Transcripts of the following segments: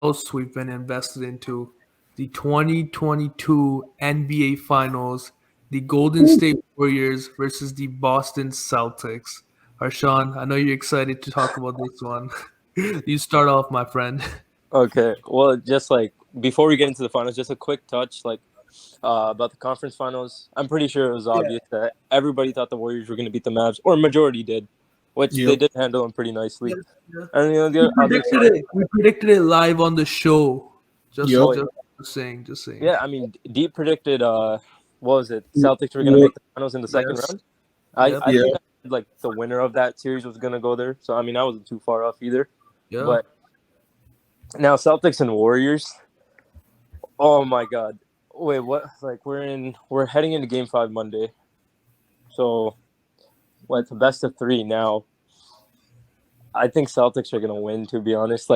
most we've been invested into the 2022 NBA Finals, the Golden State Warriors versus the Boston Celtics. Harshawn, I know you're excited to talk about this one. You start off, my friend. Okay, well, just like before we get into the finals, just a quick touch about the conference finals. I'm pretty sure it was Yeah. obvious that everybody thought the Warriors were going to beat the Mavs, or majority did, which they Yep. did handle them pretty nicely. Yes, yeah. And We the other predicted side, it. We predicted it live on the show. Just, Yep. oh just saying, just saying. yeah, I mean, Deep predicted what was it? Yep. Celtics were going to make the finals in the second Yes. round. Yep. I think I said, like the winner of that series was going to go there, so I mean I wasn't too far off either. Yeah. But now Celtics and Warriors. Oh my God! Wait, what? Like we're heading into Game 5 Monday, so it's a best of three now. I think Celtics are gonna win. To be honest,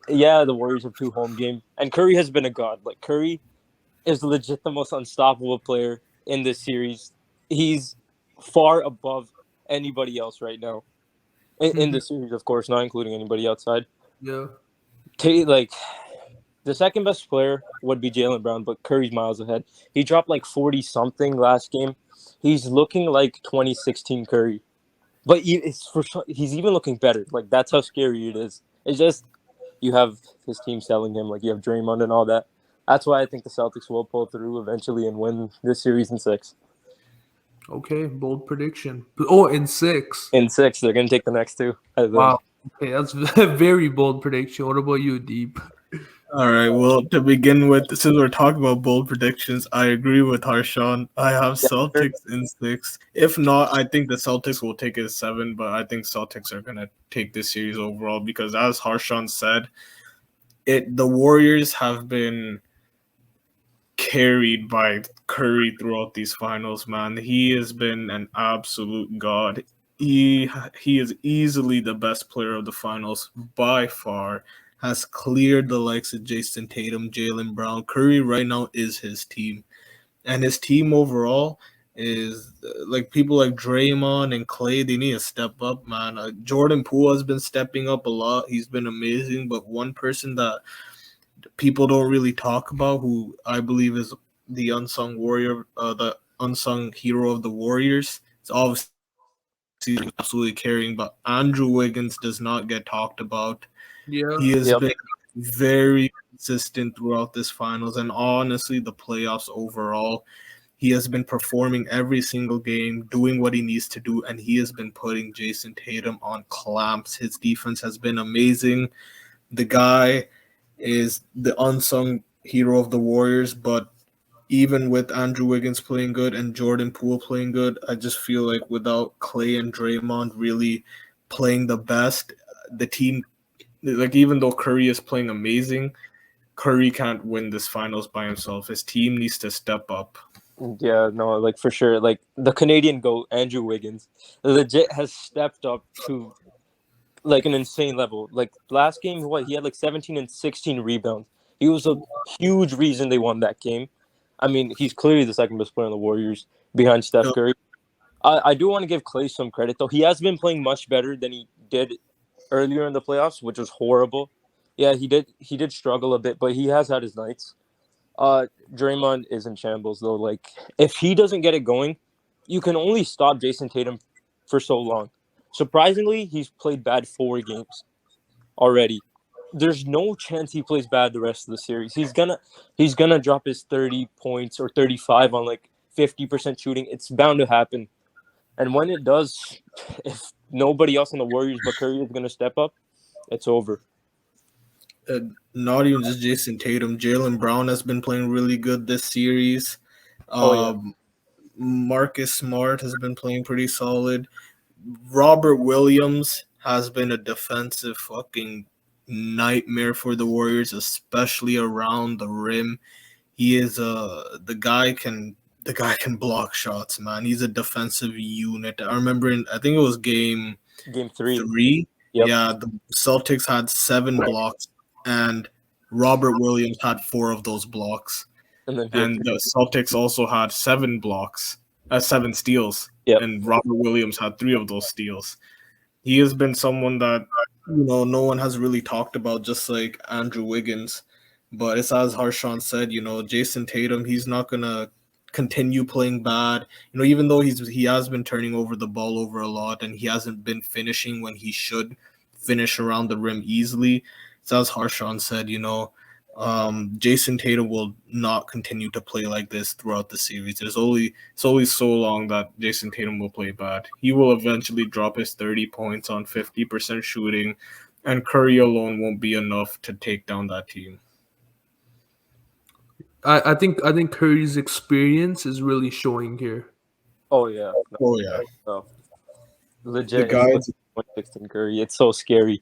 yeah, the Warriors have two home games, and Curry has been a god. Like Curry is legit the most unstoppable player in this series. He's far above anybody else right now in the series, of course, not including anybody outside. Yeah. Like the second best player would be Jaylen Brown, but Curry's miles ahead. He dropped like 40 something last game. He's looking like 2016 Curry. But he's even looking better. Like that's how scary it is. It's just you have his team selling him, like you have Draymond and all that. That's why I think the Celtics will pull through eventually and win this series in six. Okay, bold prediction. Oh, in six. In six, they're gonna take the next two, I think. Wow. Okay, that's a very bold prediction. What about you, Deep? All right. Well, to begin with, since we're talking about bold predictions, I agree with Harshawn. I have Yeah, sure. Celtics in six. If not, I think the Celtics will take it as seven, but I think Celtics are gonna take this series overall because, as Harshawn said, the Warriors have been carried by Curry throughout these finals, man. He has been an absolute god. He is easily the best player of the finals by far. Has cleared the likes of Jason Tatum, Jaylen Brown. Curry right now is his team, and his team overall is like people like Draymond and Clay. They need to step up, man. Jordan Poole has been stepping up a lot. He's been amazing, but one person that people don't really talk about, who I believe is the unsung warrior, the unsung hero of the Warriors. It's obviously absolutely carrying, but Andrew Wiggins does not get talked about. Yeah. He has Yep. been very consistent throughout this finals and honestly the playoffs overall. He has been performing every single game, doing what he needs to do, and he has been putting Jason Tatum on clamps. His defense has been amazing. The guy is the unsung hero of the Warriors, but even with Andrew Wiggins playing good and Jordan Poole playing good, I just feel like without Clay and Draymond really playing the best, the team, like even though Curry is playing amazing, Curry can't win this finals by himself. His team needs to step up. Yeah, no, like for sure. Like the Canadian GOAT, Andrew Wiggins, legit has stepped up to like an insane level. Like last game, he had like 17 and 16 rebounds. He was a huge reason they won that game. I mean, he's clearly the second best player on the Warriors behind Steph Curry. I do want to give Clay some credit though. He has been playing much better than he did earlier in the playoffs, which was horrible. Yeah, he did struggle a bit, but he has had his nights. Draymond is in shambles though. Like if he doesn't get it going, you can only stop Jason Tatum for so long. Surprisingly, he's played bad 4 games already. There's no chance he plays bad the rest of the series. He's gonna drop his 30 points or 35 on like 50% shooting. It's bound to happen. And when it does, if nobody else on the Warriors but Curry is gonna step up, it's over. Not even just Jason Tatum. Jaylen Brown has been playing really good this series. Oh yeah. Marcus Smart has been playing pretty solid. Robert Williams has been a defensive fucking nightmare for the Warriors, especially around the rim. He is the guy can block shots, man. He's a defensive unit. I think it was game Game 3. 3. Yep. Yeah, the Celtics had 7 blocks, and Robert Williams had 4 of those blocks. And then And the Celtics also had 7 blocks, 7 steals, Yep. and Robert Williams had 3 of those steals. He has been someone that no one has really talked about, just like Andrew Wiggins. But it's as Harshawn said, Jason Tatum, he's not gonna continue playing bad. Even though he has been turning over the ball over a lot and he hasn't been finishing when he should finish around the rim easily. It's as Harshawn said, Jason Tatum will not continue to play like this throughout the series. It's only so long that Jason Tatum will play bad. He will eventually drop his 30 points on 50% shooting, and Curry alone won't be enough to take down that team. I think Curry's experience is really showing here. Oh yeah, Oh yeah, no, the legit. He's guy, like 16 Curry. It's so scary.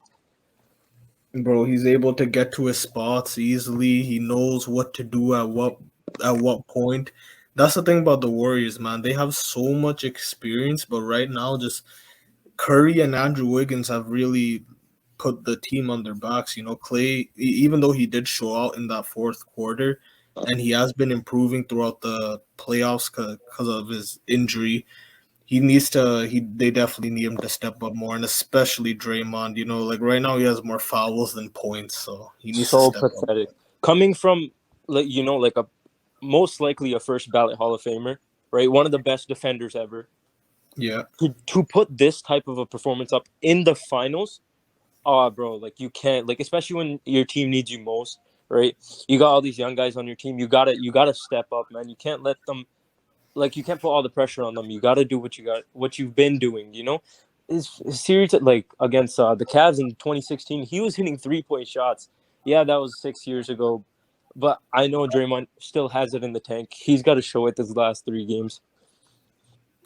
bro, he's able to get to his spots easily. He knows what to do at what point. That's the thing about the Warriors, man. They have so much experience, but right now, just Curry and Andrew Wiggins have really put the team on their backs. Clay, even though he did show out in that fourth quarter, and he has been improving throughout the playoffs because of his injury. He needs to. They definitely need him to step up more, and especially Draymond. Like right now he has more fouls than points, so he needs to So step up. pathetic. Coming from like a most likely a first ballot Hall of Famer, right? One of the best defenders ever. Yeah, To put this type of a performance up in the finals, bro, like you can't, like, especially when your team needs you most, right? You got all these young guys on your team. You gotta step up, man. You can't let them, like, you can't put all the pressure on them. You gotta do what you've been doing. His series like against the Cavs in 2016, he was hitting 3-point shots. Yeah, that was 6 years ago, but I know Draymond still has it in the tank. He's got to show it this last 3 games.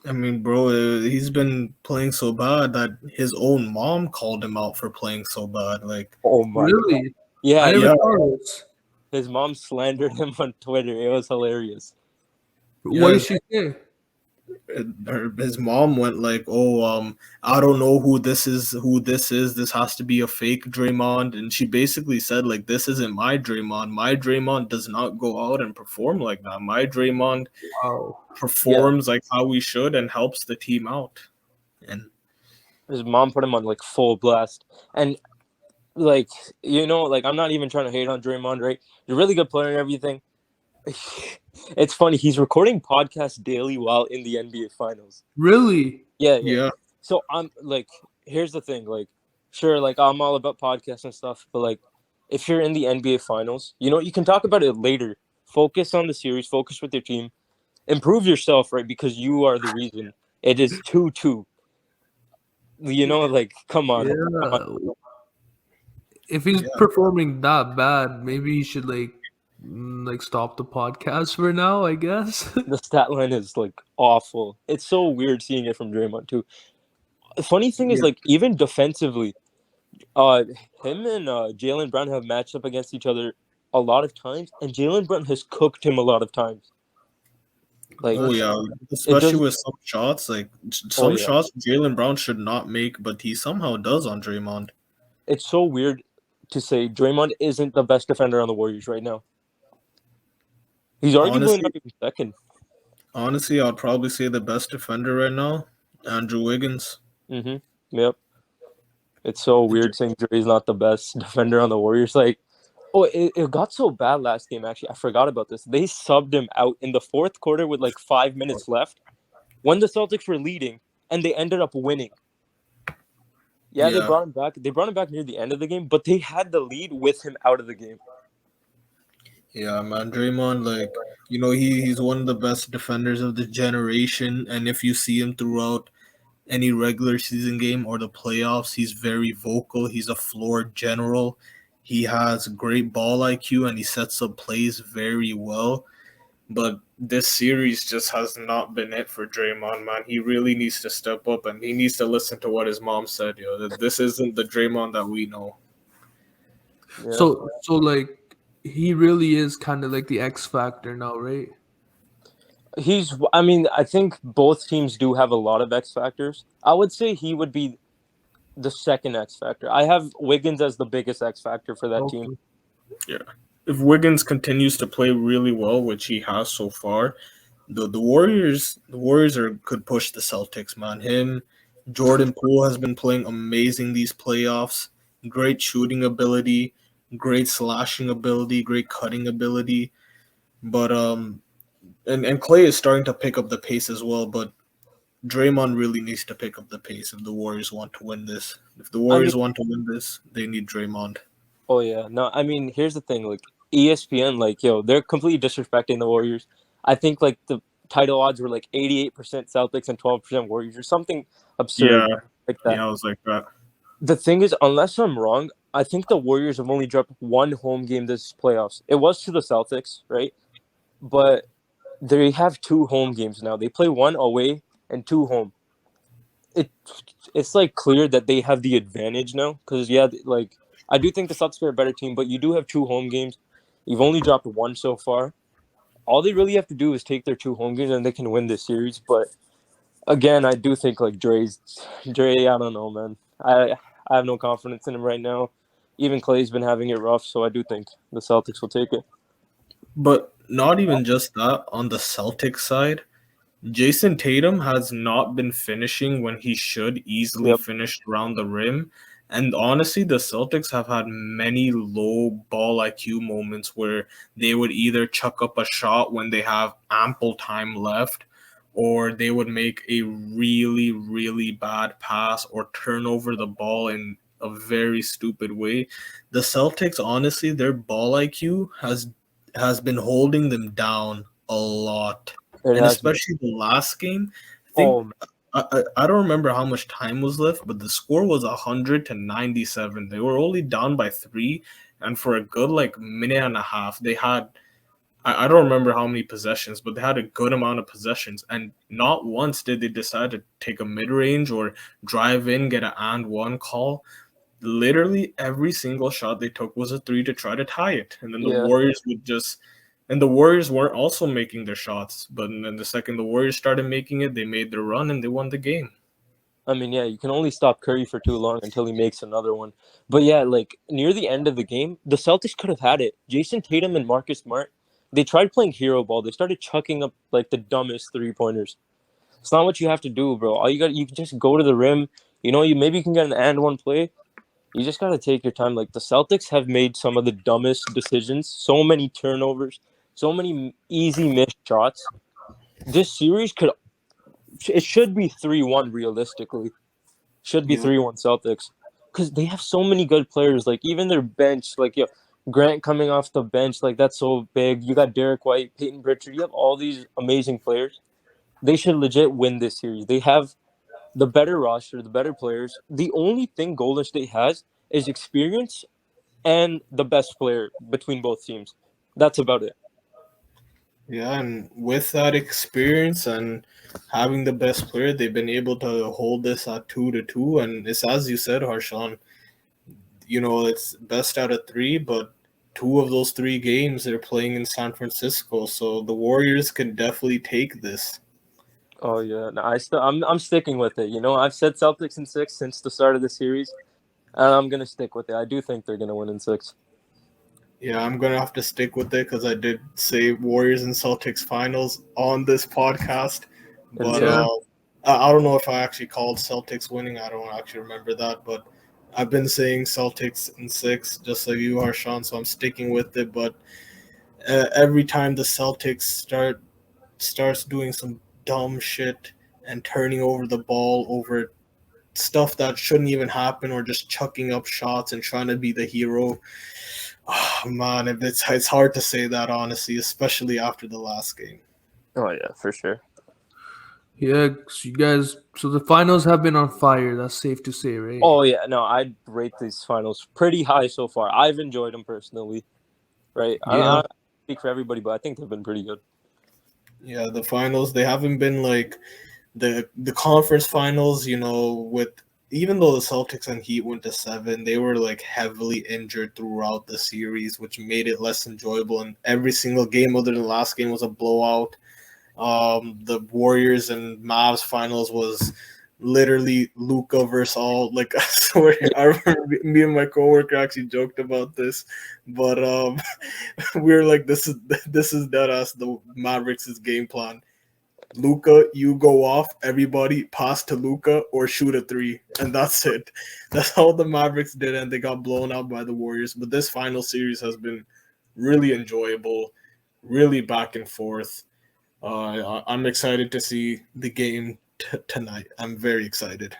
I mean, bro, he's been playing so bad that his own mom called him out for playing so bad. Like, Oh my god. Really? I Yeah, never yeah, saw this. his mom slandered him on Twitter. It was hilarious. What yeah. did she say? His mom went like, "Oh, I don't know who this is. Who this is? This has to be a fake Draymond." And she basically said like, "This isn't my Draymond. My Draymond does not go out and perform like that. My Draymond Wow. Yeah, performs like how we should and helps the team out." And his mom put him on like full blast. And like, like, I'm not even trying to hate on Draymond, right? He's a really good player and everything. It's funny, he's recording podcasts daily while in the NBA finals. Really? Yeah. yeah, So I'm like, here's the thing, like, sure, like, I'm all about podcasts and stuff, but like, if you're in the NBA finals, you can talk about it later. Focus on the series, focus with your team, improve yourself, right? Because you are the reason it is 2-2. Like, come on. Yeah. If he's yeah. performing that bad, maybe he should like stop the podcast for now, I guess. The stat line is like awful. It's so weird seeing it from Draymond too. The funny thing is, Yeah. like, even defensively, uh, him and Jalen Brown have matched up against each other a lot of times, and Jalen Brown has cooked him a lot of times. Like, Oh yeah, it especially doesn't. with some shots, like Oh some yeah, shots Jalen Brown should not make, but he somehow does on Draymond. it's so weird to say Draymond isn't the best defender on the Warriors right now. He's arguably Honestly, not even second. honestly, I'd probably say the best defender right now, Andrew Wiggins. Yep. It's so weird saying Dre's not the best defender on the Warriors. Like, oh, it got so bad last game, actually. I forgot about this. They subbed him out in the fourth quarter with like 5 minutes left when the Celtics were leading, and they ended up winning. Yeah, they Yeah, brought him back. They brought him back near the end of the game, but they had the lead with him out of the game. yeah, man. Draymond, like, he's one of the best defenders of the generation, and if you see him throughout any regular season game or the playoffs, he's very vocal. He's a floor general. He has great ball IQ and he sets up plays very well. But this series just has not been it for Draymond, man. He really needs to step up and he needs to listen to what his mom said, that this isn't the Draymond that we know. Yeah. So like he really is kind of like the X factor now, right? I mean, I think both teams do have a lot of X factors. I would say he would be the second X factor. I have Wiggins as the biggest X factor for that team. Okay. Yeah. If Wiggins continues to play really well, which he has so far, the Warriors could push the Celtics, man. Jordan Poole has been playing amazing these playoffs. great shooting ability, great slashing ability, great cutting ability. But and Clay is starting to pick up the pace as well. But Draymond really needs to pick up the pace if the Warriors want to win this. If the I mean, Warriors want to win this, they need Draymond. oh yeah, no, I mean, here's the thing, like ESPN, like yo, they're completely disrespecting the Warriors. I think like the title odds were like 88% Celtics and 12% Warriors or something Yeah, absurd like that. yeah, I was like that. The thing is, unless I'm wrong, I think the Warriors have only dropped one home game this playoffs. It was to the Celtics, right? But they have two home games now. They play one away and two home. It it's like clear that they have the advantage now because yeah, like I do think the Celtics are a better team, but you do have two home games. You've only dropped one so far. All they really have to do is take their two home games and they can win this series. But again, I do think like Dre. I don't know, man. I have no confidence in him right now. Even Clay's been having it rough, so I do think the Celtics will take it. But not even just that. On the Celtics side, Jason Tatum has not been finishing when he should easily Yep. finish around the rim. And honestly, the Celtics have had many low ball IQ moments where they would either chuck up a shot when they have ample time left, or they would make a really, really bad pass or turn over the ball in a very stupid way. The Celtics, honestly, their ball IQ has been holding them down a lot, It and has been. especially the last game. I think Oh, I don't remember how much time was left, but the score was 100-97. They were only down by three, and for a good like minute and a half, they had I don't remember how many possessions, but they had a good amount of possessions, and not once did they decide to take a mid range or drive in, get an and one call. Literally every single shot they took was a three to try to tie it, and then the yeah. Warriors would just. And the Warriors weren't also making their shots, but then the second the Warriors started making it, they made their run and they won the game. I mean, yeah, you can only stop Curry for too long until he makes another one. But yeah, like near the end of the game, the Celtics could have had it. Jason Tatum and Marcus Smart, they tried playing hero ball. They started chucking up like the dumbest 3 pointers. It's not what you have to do, bro. All you can just go to the rim. You know, you maybe you can get an and one play. You just gotta take your time. Like the Celtics have made some of the dumbest decisions. So many turnovers. So many easy missed shots. This series could. It should be 3-1 realistically. Should be Yeah. 3-1 Celtics because they have so many good players. Like even their bench, like yo, Grant coming off the bench, like that's so big. You got Derek White, Peyton Pritchard. You have all these amazing players. They should legit win this series. They have the better roster, the better players. The only thing Golden State has is experience and the best player between both teams. That's about it. Yeah, and with that experience and having the best player, they've been able to hold this at 2-2. And it's as you said, Harshan, it's best out of three, but two of those three games they're playing in San Francisco. So the Warriors can definitely take this. Oh yeah, no, I'm sticking with it. You know, I've said Celtics in 6 since the start of the series, and I'm gonna stick with it. I do think they're gonna win in 6. Yeah, I'm gonna have to stick with it because I did say Warriors and Celtics finals on this podcast, In but 6. Yeah. I don't know if I actually called Celtics winning. I don't actually remember that, but I've been saying Celtics in six, just like you are, Sean. So I'm sticking with it. But every time the Celtics starts doing some dumb shit and turning over the ball over stuff that shouldn't even happen, or just chucking up shots and trying to be the hero. Oh, man, it's hard to say that honestly, especially after the last game. Oh yeah, for sure. Yeah, so you guys. So the finals have been on fire. That's safe to say, right? Oh yeah, no, I'd rate these finals pretty high so far. I've enjoyed them personally. Right, I Yeah, don't speak for everybody, but I think they've been pretty good. yeah, the finals they haven't been like the conference finals. With even though the Celtics and Heat went to seven, they were like heavily injured throughout the series, which made it less enjoyable. And every single game other than the last game was a blowout. The Warriors and Mavs finals was literally Luca versus all. Like I swear, I remember me and my coworker actually joked about this, but we were like, this is dead ass the Mavericks' game plan. Luca, you go off, everybody pass to Luca or shoot a three, and that's it. That's all the Mavericks did, and they got blown out by the Warriors. But this final series has been really enjoyable, really back and forth. I'm excited to see the game tonight. I'm very excited.